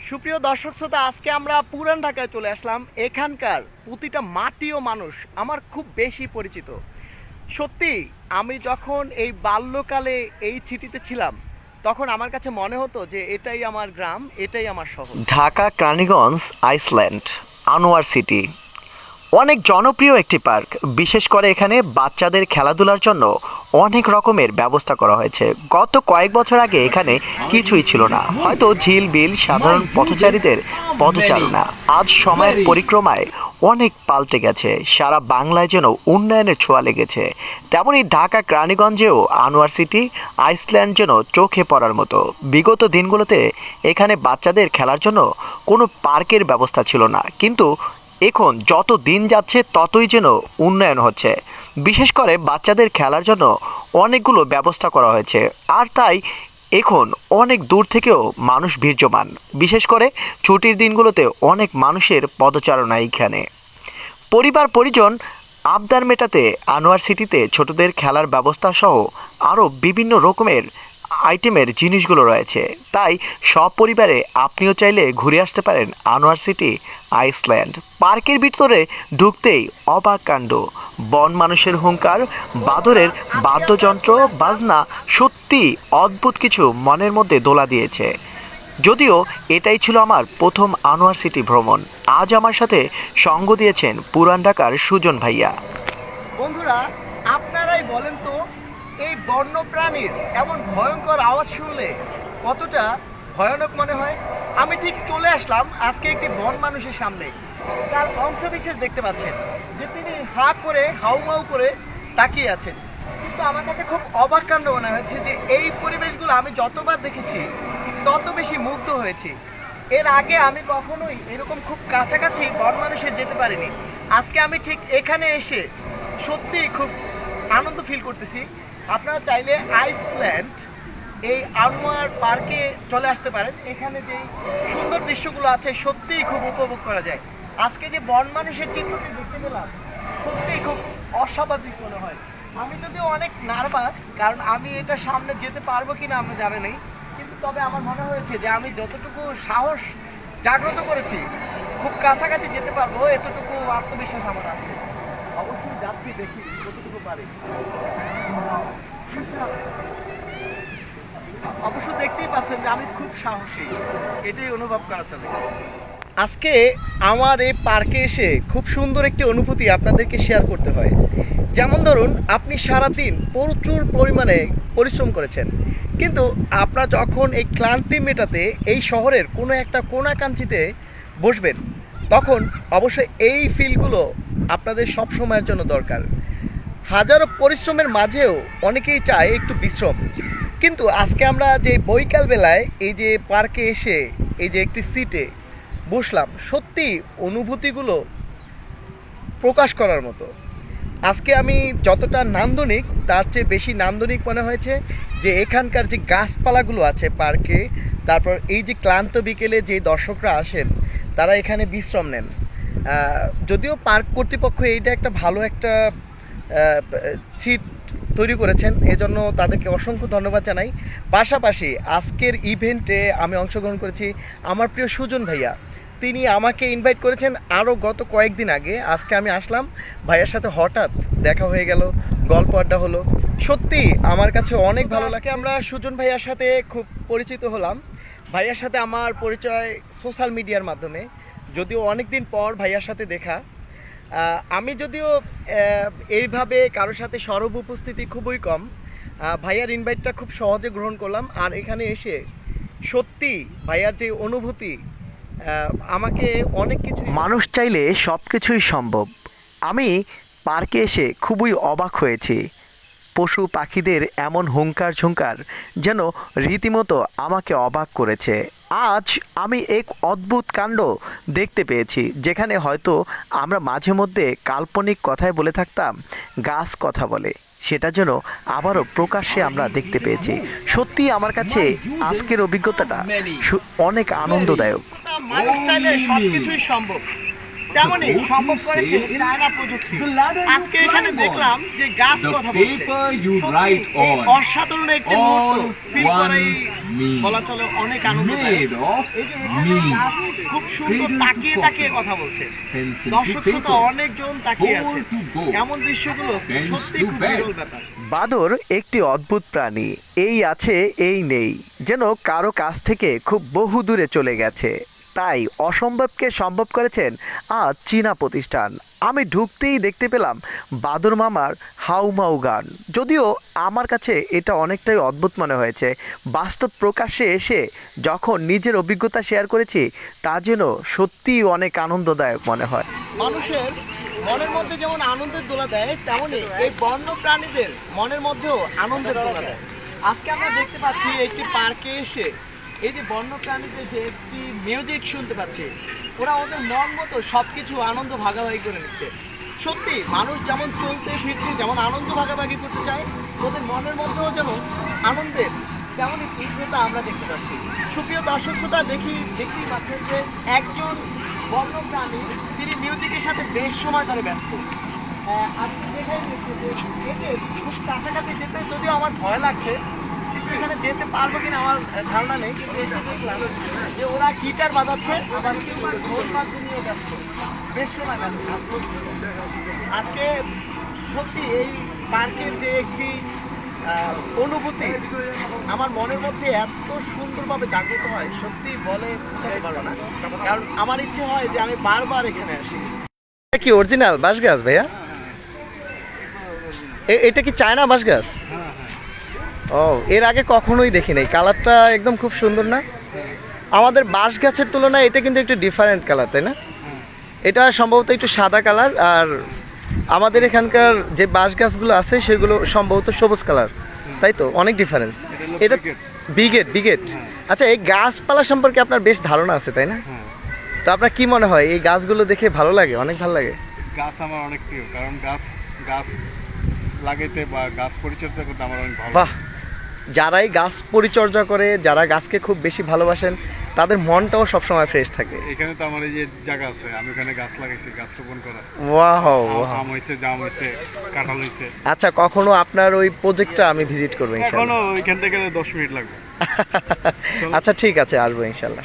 সুপ্রিয় দর্শক শ্রোতা, আজকে আমরা পুরান ঢাকায় চলে আসলাম। এখানকার প্রতিটা মাটি ও মানুষ আমার খুব বেশি পরিচিত। সত্যি আমি যখন এই বাল্যকালে এই সিটিতে ছিলাম তখন আমার কাছে মনে হতো যে এটাই আমার গ্রাম, এটাই আমার শহর। ঢাকা কেরানীগঞ্জ আইসল্যান্ড আনোয়ার সিটি অনেক জনপ্রিয় একটি পার্ক। বিশেষ করে এখানে বাচ্চাদের খেলাধুলার জন্য অনেক রকমের ব্যবস্থা করা হয়েছে। গত কয়েক বছর আগে এখানে কিছুই ছিল না, হয়তো ঝিল বিল, সাধারণ পথচারীদের পদচারণা। আজ সময়ের পরিক্রমায় অনেক পাল্টে গেছে, সারা বাংলায় যেন উন্নয়নের ছোঁয়া লেগেছে। তেমনি ঢাকা কেরানীগঞ্জেও আনোয়ার সিটি আইসল্যান্ড যেন চোখে পড়ার মতো। বিগত দিনগুলোতে এখানে বাচ্চাদের খেলার জন্য কোনো পার্কের ব্যবস্থা ছিল না, কিন্তু এখন যত দিন যাচ্ছে ততই যেন উন্নয়ন হচ্ছে। বিশেষ করে বাচ্চাদের খেলার জন্য অনেকগুলো ব্যবস্থা করা হয়েছে, আর তাই এখন অনেক দূর থেকেও মানুষ ভিড় জমান। বিশেষ করে ছুটির দিনগুলোতে অনেক মানুষের পদচারণা এইখানে। পরিবার পরিজন আবদার মেটাতে আনোয়ার সিটিতে ছোটদের খেলার ব্যবস্থা সহ আরও বিভিন্ন রকমের আইটেমের জিনিসগুলো রয়েছে। তাই সব পরিবারে আপনিও চাইলে ঘুরে আসতে পারেন আনোয়ার সিটি আইসল্যান্ড। পার্কের ভিতরে ঢুকতেই অবাক কাণ্ড, বন মানুষের হুঙ্কার, বাদরের বাদ্যযন্ত্র বাজনা, সত্যি অদ্ভুত কিছু মনের মধ্যে দোলা দিয়েছে। যদিও এটাই ছিল আমার প্রথম আনোয়ার সিটি ভ্রমণ। আজ আমার সাথে সঙ্গ দিয়েছেন পুরান ঢাকার সুজন ভাইয়া। বন্ধুরা, আপনারাই বলেন তো, এই বন্যপ্রাণীর এমন ভয়ঙ্কর আওয়াজ শুনলে কতটা ভয়ানক মনে হয়। আমি ঠিক চলে আসলাম আজকে একটি বন মানুষের সামনে। তার অংশবিশেষ দেখতে পাচ্ছেন যে তিনি হাউমাউ করে তাকিয়ে আছেন। কিন্তু আমার কাছে খুব অবাক কাণ্ড মনে হয়েছে যে এই পরিবেশগুলো আমি যতবার দেখেছি তত বেশি মুগ্ধ হয়েছি। এর আগে আমি কখনোই এরকম খুব কাছাকাছি বন মানুষের যেতে পারিনি। আজকে আমি ঠিক এখানে এসে সত্যিই খুব আনন্দ ফিল করতেছি। আপনারা চাইলে আইসল্যান্ড এই আনোয়ার পার্কে চলে আসতে পারেন। এখানে যে সুন্দর দৃশ্যগুলো আছে সত্যিই খুব উপভোগ করা যায়। আজকে যে বন মানুষের চিত্রটি দেখতে পেলাম সত্যিই খুব অস্বাভাবিক মনে হয়। আমি যদিও অনেক নার্ভাস, কারণ আমি এটা সামনে যেতে পারবো কিনা আমি জানি নেই, কিন্তু তবে আমার মনে হয়েছে যে আমি যতটুকু সাহস জাগ্রত করেছি খুব কাছাকাছি যেতে পারবো, এতটুকু আত্মবিশ্বাস আমার আছে। অবশ্যই যাচ্ছি, দেখি কতটুকু পারি। অবশ্য দেখতেই পাচ্ছেন যে আমি খুব সাহসী, এটাই অনুভব করা চলে। আজকে আমার এই পার্কে এসে খুব সুন্দর একটি অনুভূতি আপনাদেরকে শেয়ার করতে হয়। যেমন ধরুন, আপনি সারাদিন প্রচুর পরিমাণে পরিশ্রম করেছেন, কিন্তু আপনার যখন এই ক্লান্তি মেটাতে এই শহরের কোনো একটা কোনাকাঞ্চিতে বসবেন, তখন অবশ্যই এই ফিলগুলো আপনাদের সব সময়ের জন্য দরকার। হাজারো পরিশ্রমের মাঝেও অনেকেই চায় একটু বিশ্রাম, কিন্তু আজকে আমরা যে বৈকাল বেলায় এই যে পার্কে এসে এই যে একটি সিটে বসলাম, সত্যি অনুভূতিগুলো প্রকাশ করার মতো। আজকে আমি যতটা নান্দনিক তার চেয়ে বেশি নান্দনিক মনে হয়েছে যে এখানকার যে গাছপালাগুলো আছে পার্কে, তারপর এই যে ক্লান্ত বিকেলে যে দর্শকরা আসেন তারা এখানে বিশ্রাম নেন। যদিও পার্ক কর্তৃপক্ষ এইটা একটা ভালো একটা সিট তৈরি করেছেন, এজন্য তাদেরকে অসংখ্য ধন্যবাদ জানাই। পাশাপাশি আজকের ইভেন্টে আমি অংশগ্রহণ করেছি আমার প্রিয় সুজন ভাইয়া। তিনি আমাকে ইনভাইট করেছেন আরও গত কয়েকদিন আগে। আজকে আমি আসলাম, ভাইয়ার সাথে হঠাৎ দেখা হয়ে গেল, গল্প আড্ডা হলো। সত্যি আমার কাছে অনেক ভালো লাগে। আমরা সুজন ভাইয়ার সাথে খুব পরিচিত হলাম। ভাইয়ার সাথে আমার পরিচয় সোশ্যাল মিডিয়ার মাধ্যমে, যদিও অনেক দিন পর ভাইয়ার সাথে দেখা। আমি যদিও এইভাবে কারোর সাথে সরব উপস্থিতি খুবই কম, ভাইয়ার ইনভাইটটা খুব সহজে গ্রহণ করলাম। আর এখানে এসে সত্যি ভাইয়ার যে অনুভূতি আমাকে অনেক কিছু, মানুষ চাইলে সব কিছুই সম্ভব। আমি পার্কে এসে খুবই অবাক হয়েছি। পশু পাখিদের এমন হুঙ্কার ঝুঙ্কার যেন রীতিমতো আমাকে অবাক করেছে। আজ আমি এক অদ্ভুত কাণ্ড দেখতে পেয়েছি, যেখানে হয়তো আমরা মাঝে মধ্যে কাল্পনিক কথায় বলে থাকতাম গাছ কথা বলে, সেটা যেন আবারও প্রকাশ্যে আমরা দেখতে পেয়েছি। সত্যি আমার কাছে আজকের অভিজ্ঞতাটা অনেক আনন্দদায়ক। মানুষ চাইলে সবকিছুই সম্ভব। তেমনই সম্ভব করেছে চায়না প্রযুক্তি। আজকে এখানে দেখলাম যে গাছ কথা বলছে। সত্যি এই অসাধারণ একটি মুহূর্ত ফিল করাই বলা চলে অনেক আনন্দদায়ক। এই যে এখানে গাছ খুব সুন্দর তাকিয়ে তাকিয়ে কথা বলছে, দর্শক শ্রোতা অনেকজন তাকিয়ে আছে। এমন দৃশ্যগুলো সত্যি খুব বিরল ব্যাপার। বাদর একটি অদ্ভুত প্রাণী, এই আছে এই নেই, যেন কারো কাছ থেকে খুব বহু দূরে চলে গেছে। তাই অসম্ভবকে সম্ভব করেছেন আজ চীনা প্রতিষ্ঠান। আমি ঢুকতেই দেখতে পেলাম বাদর মামার হাউমাউ গান। যদিও আমার কাছে এটা অনেকটাই অদ্ভুত মনে হয়েছে, বাস্তব প্রকাশ্যে এসে যখন নিজের অভিজ্ঞতা শেয়ার করেছি তা যেন সত্যিই অনেক আনন্দদায়ক মনে হয়। মানুষের মনের মধ্যে যেমন আনন্দের দোলা দেয়, তেমনি এই বন্য প্রাণীদের মনের মধ্যেও আনন্দের দোলা দেয়। আজকে আমরা দেখতে পাচ্ছি একটি পার্কে এসে এই যে বন্য প্রাণীদের যে একটি মিউজিক শুনতে পাচ্ছি, ওরা ওদের মন মতো সবকিছু আনন্দ ভাগাভাগি করে নিচ্ছে। সত্যি মানুষ যেমন চলতে ফিরতে যেমন আনন্দ ভাগাভাগি করতে চায়, ওদের মনের মধ্যেও যেমন আনন্দের তেমনই তীব্রতা আমরা দেখতে পাচ্ছি। সুপ্রিয় দর্শক শ্রোতা, দেখতেই পাচ্ছেন যে একজন বন্য প্রাণী তিনি মিউজিকের সাথে বেশ সময় ধরে ব্যস্ত। আজকে দেখাই যাচ্ছে যে এদের খুব কাছাকাছি যেতে যদিও আমার ভয় লাগছে, কিন্তু এখানে যেতে পারবো কিনা আমার ধারণা নেই। কিন্তু এসে দেখলাম যে ওরা গিটার বাজাচ্ছে, আবার ঢোল বাদ্য নিয়ে ব্যস্ত, বেশ সময় ব্যস্ত। আজকে সত্যি এই পার্কের যে একটি অনুভূতি আমার মনের মধ্যে এত সুন্দরভাবে জাগ্রত হয়, সত্যি বলে বোঝাতে পারবো না। কারণ আমার ইচ্ছে হয় যে আমি বারবার এখানে আসি। এটা কি অরিজিনাল বাঁশ গাছ ভাইয়া? এটা কি চায়না বাঁশ গাছ? ও, এর আগে কখনোই দেখি নাই। কালারটা একদম খুব সুন্দর না? আমাদের বাঁশ গাছের তুলনায় এটা কিন্তু একটু ডিফারেন্ট কালার, তাই না? এটা সম্ভবত একটু সাদা কালার, আর আমাদের এখানকার যে বাঁশ গাছগুলো আছে সেগুলো সম্ভবত সবুজ কালার, তাই তো? অনেক ডিফারেন্স। এটা বিগেট। আচ্ছা, এই গাছপালা সম্পর্কে আপনার বেশ ধারণা আছে, তাই না? তো আপনার কি মনে হয় এই গাছগুলো দেখে ভালো লাগে? অনেক ভালো লাগে। গাছ আমার অনেক প্রিয়, কারণ গাছ লাগাইতে বা গাছ পরিচর্যা করতে আমার অনেক ভালো। বাহ, যারাই গাছ পরিচর্যা করে, যারা গাছকে খুব বেশি ভালোবাসেন, তাদের মনটাও সবসময় ফ্রেশ থাকে। এখানে তো আমার এই যে জায়গা আছে, আমি ওখানে গাছ লাগাইছি, গাছ রোপণ করা। ওয়াও, আম হয়েছে, জাম হয়েছে, কাঁঠাল হয়েছে। আচ্ছা, কখনো আপনার ওই প্রজেক্টটা আমি ভিজিট করবো ইনশাআল্লাহ। এখনো ওইখান থেকে 10 মিনিট লাগবে। আচ্ছা ঠিক আছে, আসবো ইনশাআল্লাহ।